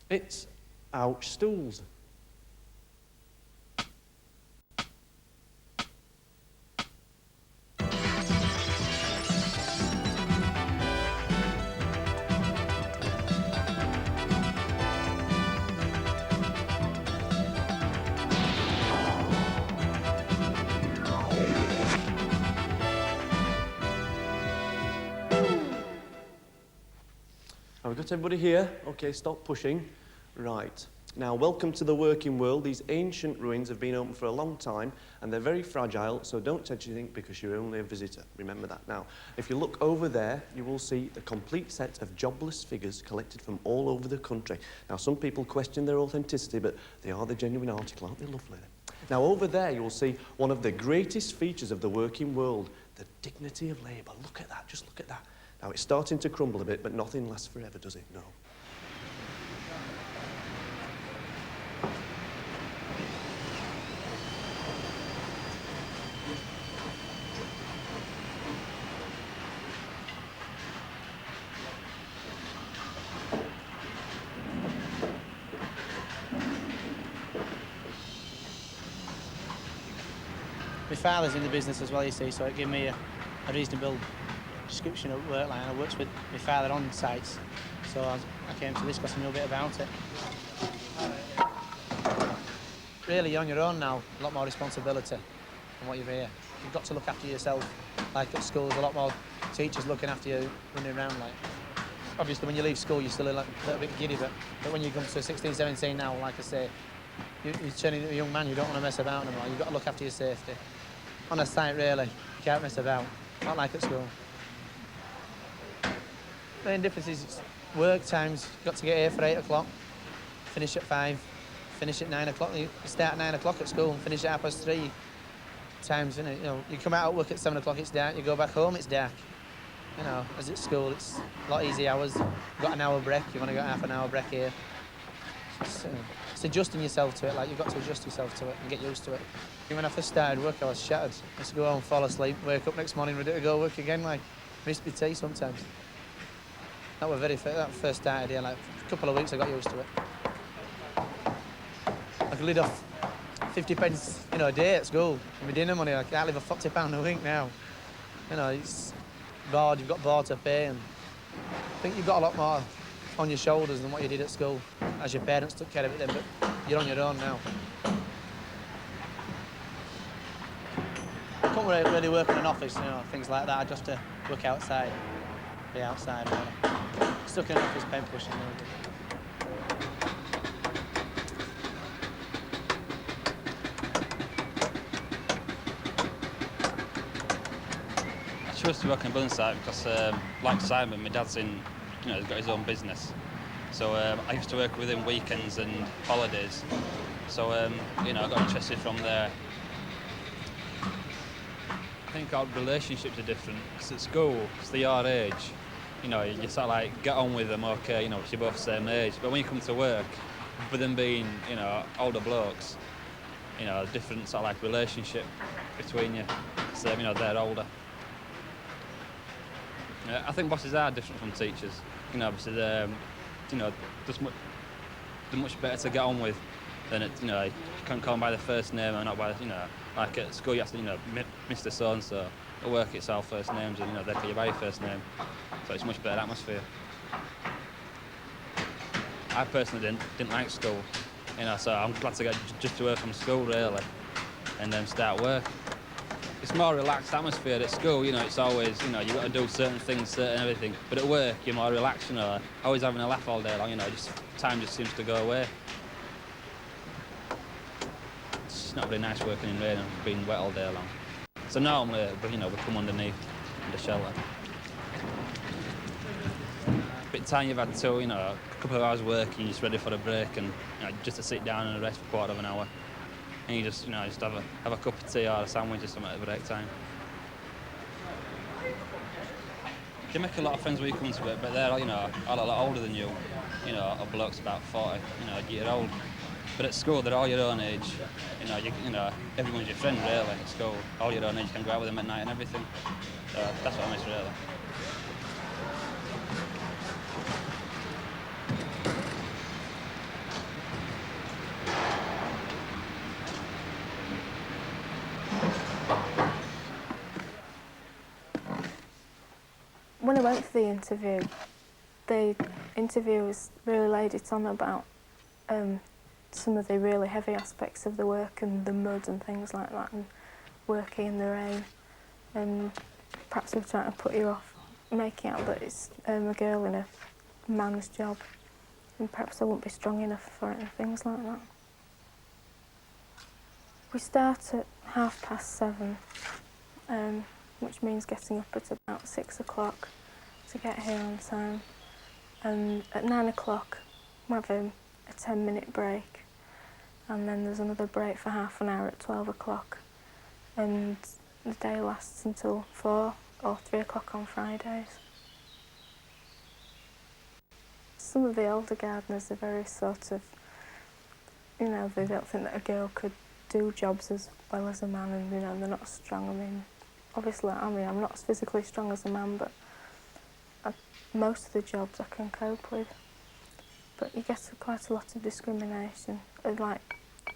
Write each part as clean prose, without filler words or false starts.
It's ouch stools. We've got everybody here. Okay, stop pushing. Right. Now, welcome to the working world. These ancient ruins have been open for a long time, and they're very fragile, so don't touch anything because you're only a visitor. Remember that. Now, if you look over there, you will see the complete set of jobless figures collected from all over the country. Now, some people question their authenticity, but they are the genuine article, aren't they lovely? Now, over there, you will see one of the greatest features of the working world, the dignity of labour. Look at that, just look at that. Now, it's starting to crumble a bit, but nothing lasts forever, does it? No. My father's in the business as well, you see, so it gave me a reasonable description of work line. I worked with my father on sites, so I came to this because I knew a bit about it. Really, you're on your own now, a lot more responsibility than what you've here. You've got to look after yourself. Like at school, there's a lot more teachers looking after you, running around like. Obviously, when you leave school, you're still a little bit giddy, but when you come to 16, 17 now, like I say, you're turning into a young man, you don't want to mess about anymore. You've got to look after your safety. On a site, really, you can't mess about. Not like at school. The main difference is work times. You've got to get here for 8 o'clock, finish at 5, finish at 9 o'clock. You start at 9 o'clock at school and finish at 3:30. Times, you know, you come out at work at 7 o'clock, it's dark. You go back home, it's dark. You know, as at school, it's a lot easy hours. You've got an hour break. You want to get half an hour break here. It's adjusting yourself to it. Like, you've got to adjust yourself to it and get used to it. When I first started work, I was shattered. I used to go home, fall asleep, wake up next morning, ready to go work again. Like, missed my tea sometimes. That first started here, like a couple of weeks I got used to it. I could live off 50 pence, you know, a day at school. My dinner money, I can't live off £40 a week now. You know, it's board, you've got board to pay, and I think you've got a lot more on your shoulders than what you did at school, as your parents took care of it then, but you're on your own now. I couldn't really work in an office, you know, things like that. I just have to work outside, be outside, really. Stuck in an office, pen pushing. I chose to work on a building site because, like Simon, my dad's in, you know, he's got his own business. So I used to work with him weekends and holidays. So, you know, I got interested from there. I think our relationships are different, because at school, because they're your age, you know, you sort of like get on with them, okay, you know, because you're both the same age. But when you come to work, with them being, you know, older blokes, you know, a different sort of like relationship between you. So, you know, they're older. I think bosses are different from teachers. You know, obviously they're, you know, they're much better to get on with than it, you know, you can't call them by their first name or not by, you know, like at school you have to, you know, Mr. So-and-so. At work it's all first names and, you know, they call you by your first name. So it's a much better atmosphere. I personally didn't like school, you know, so I'm glad to get just to work from school really and then start work. It's more relaxed atmosphere at school, you know, it's always, you know, you've got to do certain things, certain everything. But at work, you're more relaxed, you know, always having a laugh all day long, you know, just time just seems to go away. It's not really nice working in rain and being wet all day long. So normally, you know, we come underneath the shelter. Bit of time you've had to, you know, a couple of hours working, you're just ready for a break and, you know, just to sit down and rest for a quarter of an hour. And you just, you know, just have a cup of tea or a sandwich or something at break time. You make a lot of friends when you come to it, but they're, you know, all a lot older than you. You know, a bloke's about 40, you know, a year old. But at school, they're all your own age. You know, everyone's your friend, really, at school. All your own age, you can go out with them at night and everything. So that's what I miss, really. When I went for the interviewers really laid it on about some of the really heavy aspects of the work and the mud and things like that, and working in the rain, and perhaps they're trying to put you off making out that it's a girl in a man's job, and perhaps I won't be strong enough for it and things like that. We start at 7:30, which means getting up at about 6 o'clock to get here on time, and at 9 o'clock we have a 10-minute break, and then there's another break for half an hour at 12 o'clock, and the day lasts until 4 or 3 o'clock on Fridays. Some of the older gardeners are very sort of, they don't think that a girl could do jobs as well as a man, and they're not strong. I mean, obviously, I'm not as physically strong as a man, but most of the jobs I can cope with. But you get quite a lot of discrimination. And like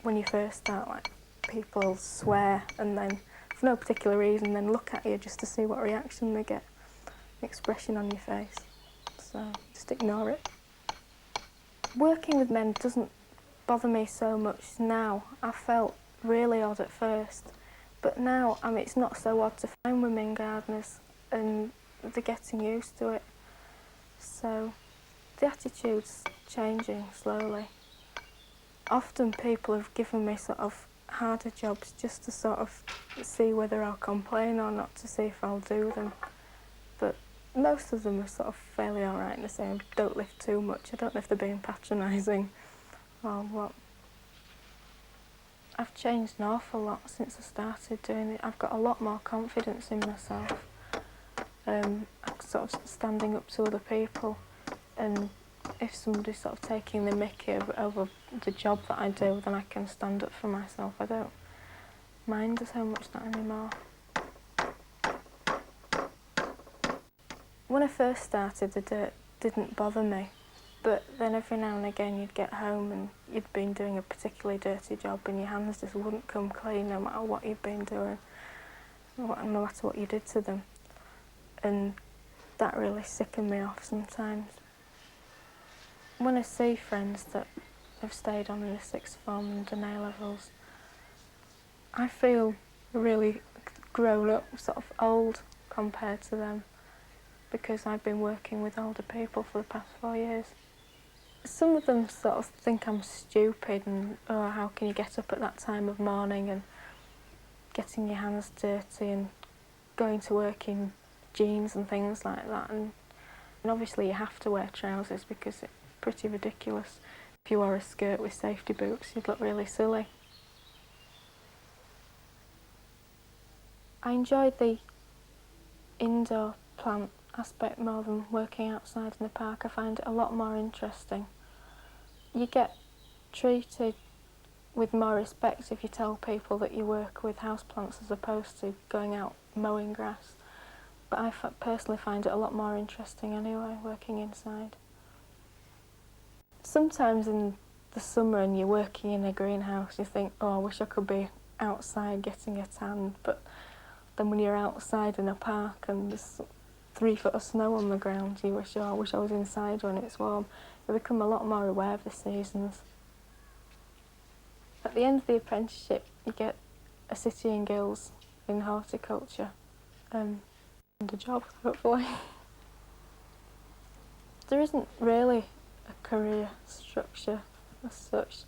when you first start, like people swear and then for no particular reason then look at you just to see what reaction they get, expression on your face. So just ignore it. Working with men doesn't bother me so much now. I felt really odd at first, but now it's not so odd to find women gardeners, and they're getting used to it. So the attitude's changing slowly. Often people have given me sort of harder jobs just to sort of see whether I'll complain or not, to see if I'll do them. But most of them are sort of fairly all right, and they say don't lift too much. I don't know if they're being patronising or what. I've changed an awful lot since I started doing it. I've got a lot more confidence in myself. I'm sort of standing up to other people, and if somebody's sort of taking the mickey over the job that I do, then I can stand up for myself. I don't mind so much that anymore. When I first started, the dirt didn't bother me, but then every now and again you'd get home and you'd been doing a particularly dirty job and your hands just wouldn't come clean no matter what you'd been doing, no matter what you did to them. And that really sickened me off sometimes. When I see friends that have stayed on in the sixth form and done A-levels, I feel really grown up, sort of old compared to them, because I've been working with older people for the past 4 years. Some of them sort of think I'm stupid and, oh, how can you get up at that time of morning and getting your hands dirty and going to work in jeans and things like that. And obviously you have to wear trousers because it's pretty ridiculous. If you wore a skirt with safety boots, you'd look really silly. I enjoyed the indoor plant aspect more than working outside in the park. I find it a lot more interesting. You get treated with more respect if you tell people that you work with houseplants as opposed to going out mowing grass. But I personally find it a lot more interesting anyway, working inside. Sometimes in the summer and you're working in a greenhouse, you think, oh, I wish I could be outside getting a tan. But then when you're outside in a park and there's 3 foot of snow on the ground, you wish, oh, I wish I was inside when it's warm. You become a lot more aware of the seasons. At the end of the apprenticeship, you get a City and Guilds in horticulture and a job, hopefully. There isn't really a career structure as such.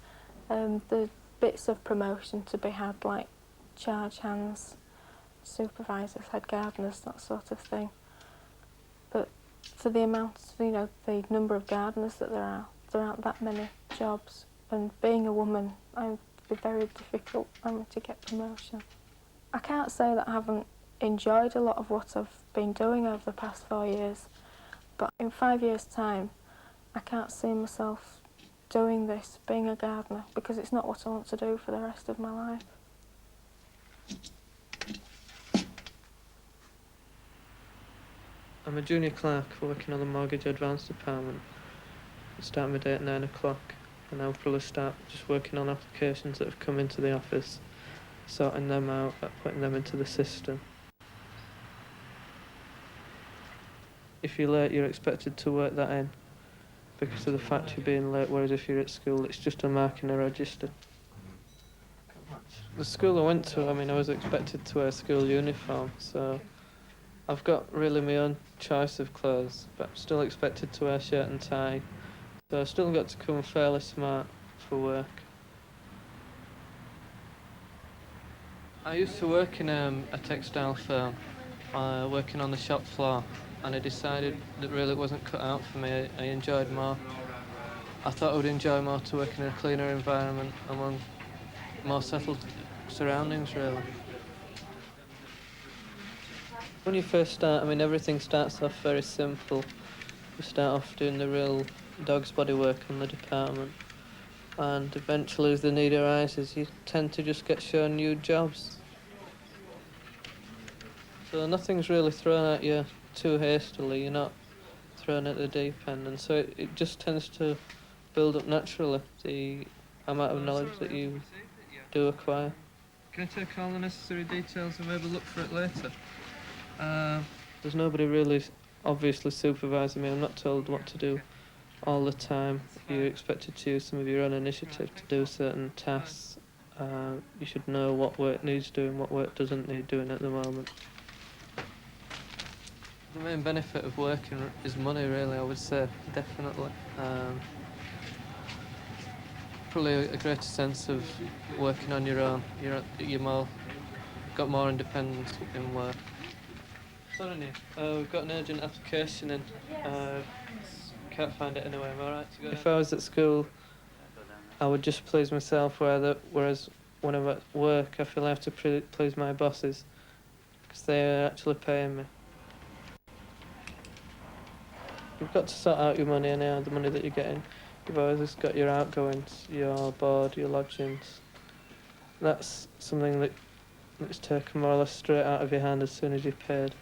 The bits of promotion to be had, like charge hands, supervisors, head gardeners, that sort of thing. But for the amount, the number of gardeners that there aren't that many jobs. And being a woman, it would be very difficult to get promotion. I can't say that I haven't enjoyed a lot of what I've been doing over the past 4 years, but in 5 years' time, I can't see myself doing this, being a gardener, because it's not what I want to do for the rest of my life. I'm a junior clerk working on the mortgage advance department. I start my day at 9 o'clock, and I'll probably start just working on applications that have come into the office, sorting them out, putting them into the system. if you're late, you're expected to work that in because of the fact you're being late, whereas if you're at school, it's just a mark in a register. The school I went to, I mean, I was expected to wear a school uniform, so I've got really my own choice of clothes, but I'm still expected to wear shirt and tie, so I've still got to come fairly smart for work. I used to work in a textile firm, working on the shop floor, and I decided that really it wasn't cut out for me. I enjoyed more. I thought I would enjoy more to work in a cleaner environment among more settled surroundings, really. When you first start, I mean, everything starts off very simple. You start off doing the real dog's body work in the department, and eventually, as the need arises, you tend to just get shown new jobs. So nothing's really thrown at you too hastily. You're not thrown at the deep end, and so it just tends to build up naturally, the amount of knowledge that you do acquire. Can I take all the necessary details and maybe look for it later? There's nobody really obviously supervising me. I'm not told what to do all the time. You're expected to use some of your own initiative to do certain tasks. You should know what work needs doing, what work doesn't need doing at the moment. The main benefit of working is money, really, I would say, definitely. Probably a greater sense of working on your own. You're got more independence in work. Sorry, Neil. We've got an urgent application in. Can't find it anyway. Am I right to go? If I was at school, I would just please myself. Whereas when I'm at work, I feel I have to please my bosses because they're actually paying me. You've got to sort out your money anyhow, the money that you're getting. You've always got your outgoings, your board, your lodgings. That's something that's taken more or less straight out of your hand as soon as you're paid.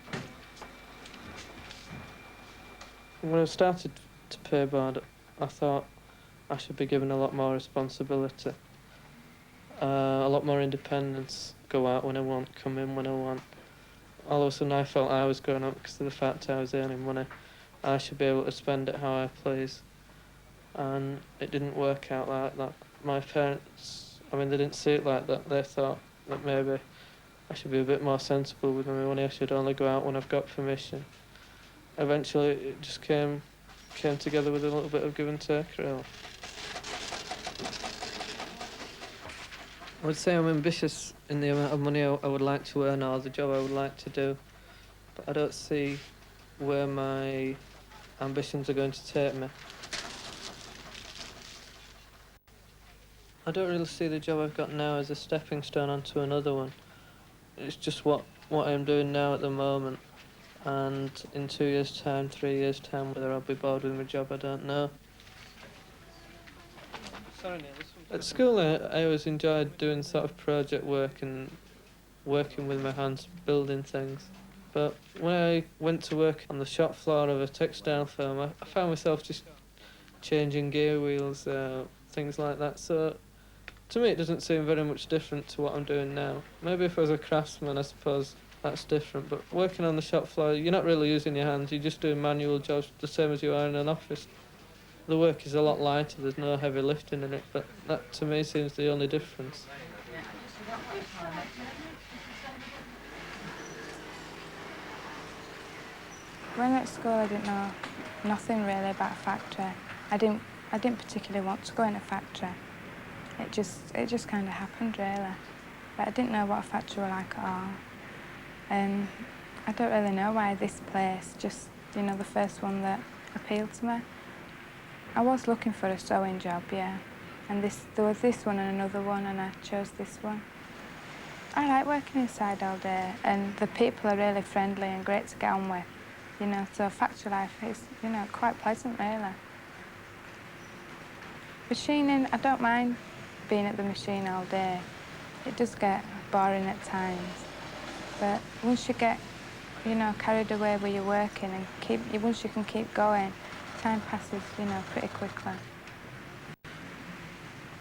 When I started to pay board, I thought I should be given a lot more responsibility, a lot more independence, go out when I want, come in when I want. All of a sudden I felt I was growing up because of the fact I was earning money. I should be able to spend it how I please. And it didn't work out like that. My parents, I mean, they didn't see it like that. They thought that maybe I should be a bit more sensible with my money. I should only go out when I've got permission. Eventually, it just came together with a little bit of give and take, really. I would say I'm ambitious in the amount of money I would like to earn or the job I would like to do, but I don't see where my ambitions are going to take me. I don't really see the job I've got now as a stepping stone onto another one. It's just what I'm doing now at the moment. And in 2 years' time, 3 years' time, whether I'll be bored with my job, I don't know. Sorry, Neil, at school, I always enjoyed doing sort of project work and working with my hands, building things. But when I went to work on the shop floor of a textile firm, I found myself just changing gear wheels, things like that. So to me, it doesn't seem very much different to what I'm doing now. Maybe if I was a craftsman, I suppose that's different. But working on the shop floor, you're not really using your hands. You're just doing manual jobs, the same as you are in an office. The work is a lot lighter. There's no heavy lifting in it. But that, to me, seems the only difference. When at school, I didn't know nothing really about a factory. I didn't particularly want to go in a factory. It just kind of happened, really. But I didn't know what a factory was like at all. I don't really know why this place, just, the first one that appealed to me. I was looking for a sewing job, yeah. And there was this one and another one, and I chose this one. I like working inside all day, and the people are really friendly and great to get on with. So factory life is, quite pleasant, really. Machining, I don't mind being at the machine all day. It does get boring at times. But once you get, carried away where you're working and once you can keep going, time passes, pretty quickly.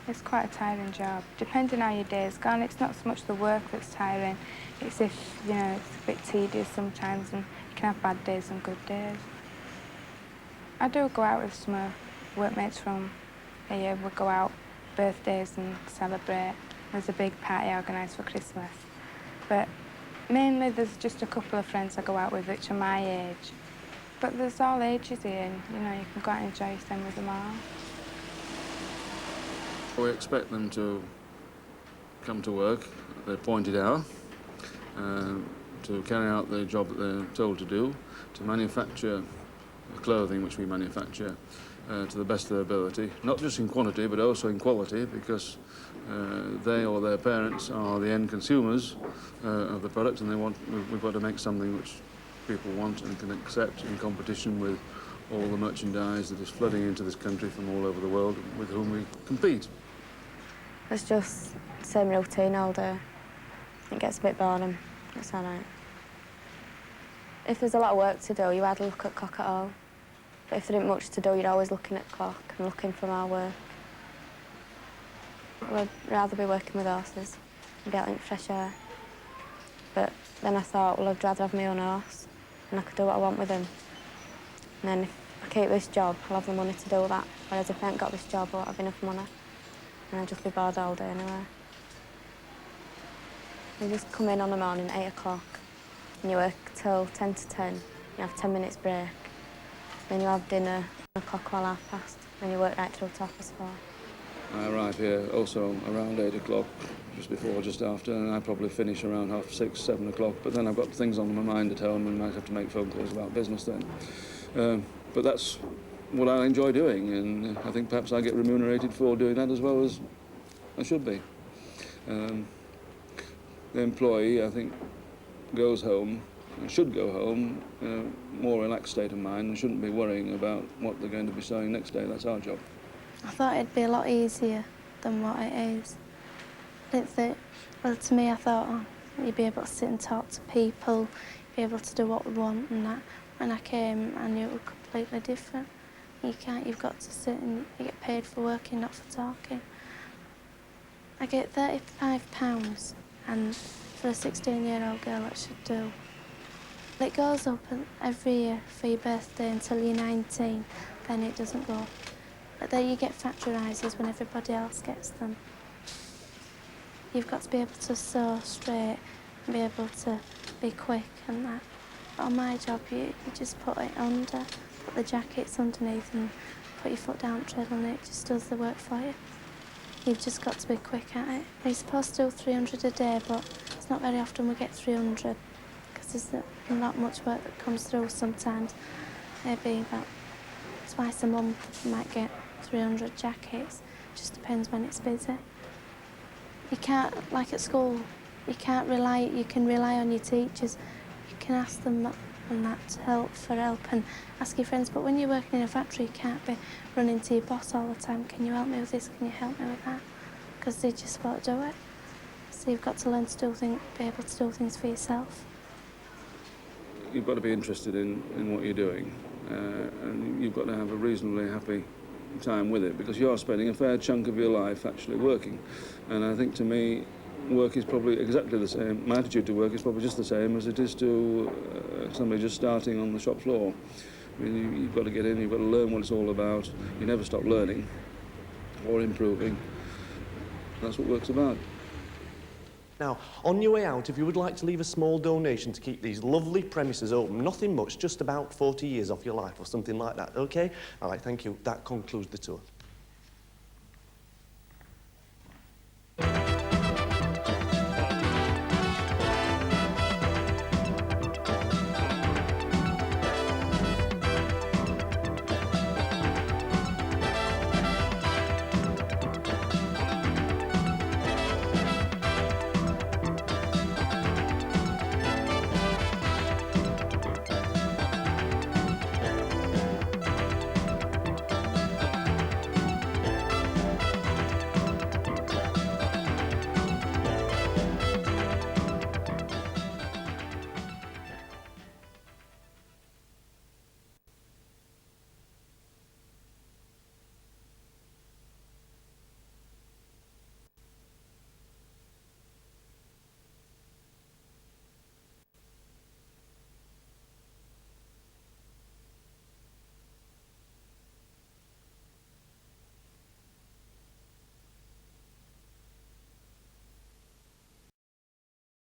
It's quite a tiring job. Depending how your day's gone, it's not so much the work that's tiring. It's if, it's a bit tedious sometimes and you can have bad days and good days. I do go out with some workmates from here. We go out birthdays and celebrate. There's a big party organised for Christmas. But mainly there's just a couple of friends I go out with which are my age. But there's all ages here and, you know, you can go out and enjoy yourself with them all. We expect them to come to work at the appointed hour, to carry out the job that they're told to do, to manufacture the clothing which we manufacture to the best of their ability, not just in quantity but also in quality, because they or their parents are the end consumers of the product, and we've got to make something which people want and can accept in competition with all the merchandise that is flooding into this country from all over the world with whom we compete. It's just the same routine all day. It gets a bit boring. It's all right. If there's a lot of work to do, you hardly look at clock at all. But if there isn't much to do, you're always looking at clock and looking for more work. I'd rather be working with horses and be out in fresh air. But then I thought, well, I'd rather have my own horse and I could do what I want with him. And then if I keep this job, I'll have the money to do that. Whereas if I ain't got this job, I won't have enough money. And I'll just be bored all day anyway. You just come in on the morning at 8 o'clock and you work till 10 to 10. You have 10 minutes break. Then you have dinner at 1 o'clock or past. Then you work right through to 4:30. I arrive here also around 8 o'clock, just before or just after, and I probably finish around 6:30, 7 o'clock. But then I've got things on my mind at home and might have to make phone calls about business then. But that's what I enjoy doing, and I think perhaps I get remunerated for doing that as well as I should be. The employee, I think, goes home, and should go home, in a more relaxed state of mind and shouldn't be worrying about what they're going to be sewing next day. That's our job. I thought it'd be a lot easier than what it is. I didn't think, well, to me, I thought, oh, you'd be able to sit and talk to people, be able to do what we want and that. When I came, I knew it was completely different. You can't, you've got to sit and you get paid for working, not for talking. I get £35, and for a 16-year-old girl, it should do. It goes up every year for your birthday until you're 19, then it doesn't go up. But then you get factory rises when everybody else gets them. You've got to be able to sew straight and be able to be quick and that. But on my job, you just put it under, put the jackets underneath and put your foot down the treadle and it just does the work for you. You've just got to be quick at it. You're supposed to do 300 a day, but it's not very often we get 300 because there's not much work that comes through sometimes. Maybe about twice a month you might get 300 jackets. Just depends when it's busy. You can't, like at school, you can rely on your teachers. You can ask them and that to help and ask your friends. But when you're working in a factory, you can't be running to your boss all the time. Can you help me with this? Can you help me with that? Because they just won't do it. So you've got to learn to be able to do things for yourself. You've got to be interested in what you're doing, and you've got to have a reasonably happy time with it, because you're spending a fair chunk of your life actually working. And I think to me, work is probably exactly the same. My attitude to work is probably just the same as it is to somebody just starting on the shop floor. I mean, you've got to get in, you've got to learn what it's all about. You never stop learning or improving. That's what work's about. Now, on your way out, if you would like to leave a small donation to keep these lovely premises open, nothing much, just about 40 years off your life or something like that, OK? All right, thank you. That concludes the tour.